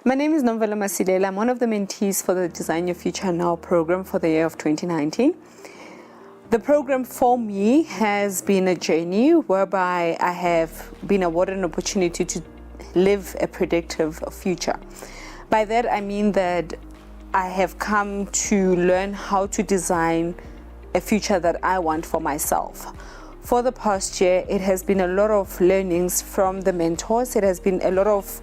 My name is Nomvelo. I'm one of the mentees for the Design Your Future Now program for the year of 2019. The program for me has been a journey whereby I have been awarded an opportunity to live a predictive future. By that I mean that I have come to learn how to design a future that I want for myself. For the past year, it has been a lot of learnings from the mentors. It has been a lot of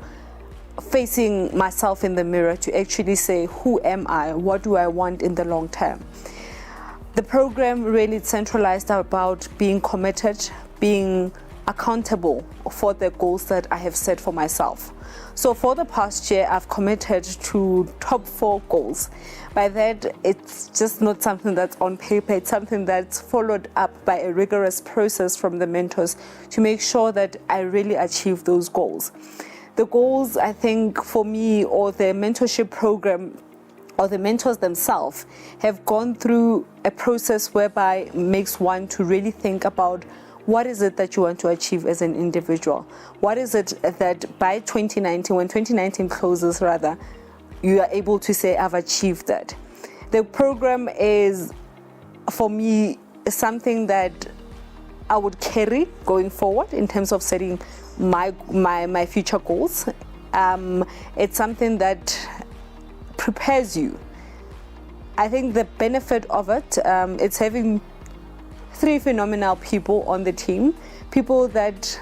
facing myself in the mirror to actually say, who am I? What do I want in the long term? The program really centralized about being committed, being accountable for the goals that I have set for myself. So for the past year, I've committed to top 4 goals. By that, it's just not something that's on paper, it's something that's followed up by a rigorous process from the mentors to make sure that I really achieve those goals. The goals, I think, for me, or the mentorship program, or the mentors themselves, have gone through a process whereby it makes one to really think about what is it that you want to achieve as an individual? What is it that by 2019, when 2019 closes rather, you are able to say, I've achieved that? The program is, for me, something that I would carry going forward in terms of setting my future goals. It's something that prepares you. I think the benefit of it, it's having 3 phenomenal people on the team, people that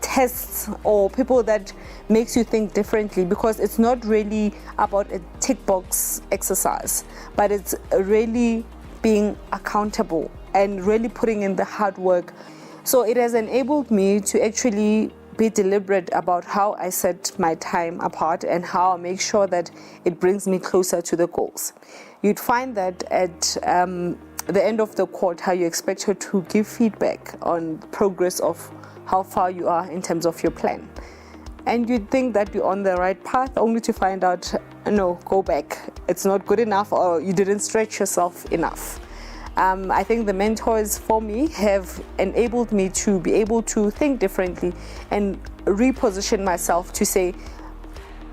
tests or people that makes you think differently, because it's not really about a tick box exercise, but it's really being accountable and really putting in the hard work. So it has enabled me to actually be deliberate about how I set my time apart and how I make sure that it brings me closer to the goals. You'd find that at the end of the quarter, you're expected to give feedback on progress of how far you are in terms of your plan. And you'd think that you're on the right path, only to find out, no, go back. It's not good enough, or you didn't stretch yourself enough. I think the mentors for me have enabled me to be able to think differently and reposition myself to say,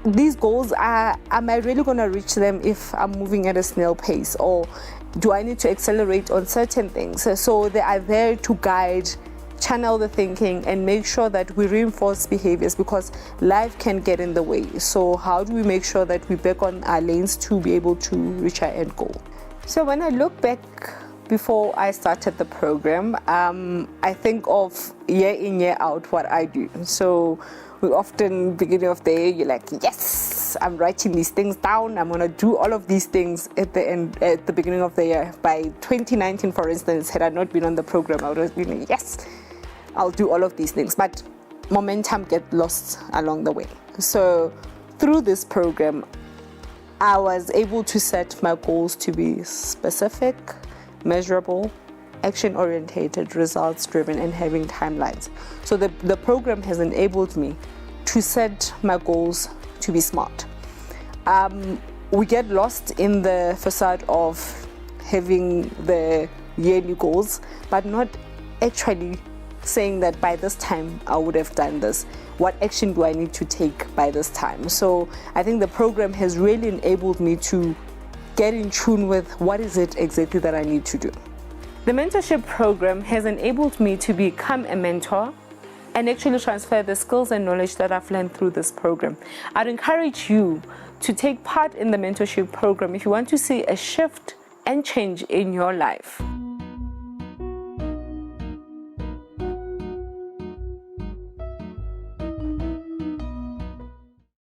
these goals, am I really going to reach them if I'm moving at a snail pace, or do I need to accelerate on certain things? So they are there to guide, channel the thinking, and make sure that we reinforce behaviors, because life can get in the way. So how do we make sure that we back on our lanes to be able to reach our end goal? So when I look back before I started the program, I think of year in, year out what I do. So we often, beginning of the year, you're like, yes, I'm writing these things down. I'm going to do all of these things at the beginning of the year. By 2019, for instance, had I not been on the program, I would have been like, yes, I'll do all of these things. But momentum gets lost along the way. So through this program, I was able to set my goals to be specific, measurable, action-orientated, results-driven, and having timelines. So the program has enabled me to set my goals to be smart. We get lost in the facade of having the yearly goals, but not actually saying that by this time I would have done this. What action do I need to take by this time? So I think the program has really enabled me to get in tune with what is it exactly that I need to do. The mentorship program has enabled me to become a mentor and actually transfer the skills and knowledge that I've learned through this program. I'd encourage you to take part in the mentorship program if you want to see a shift and change in your life.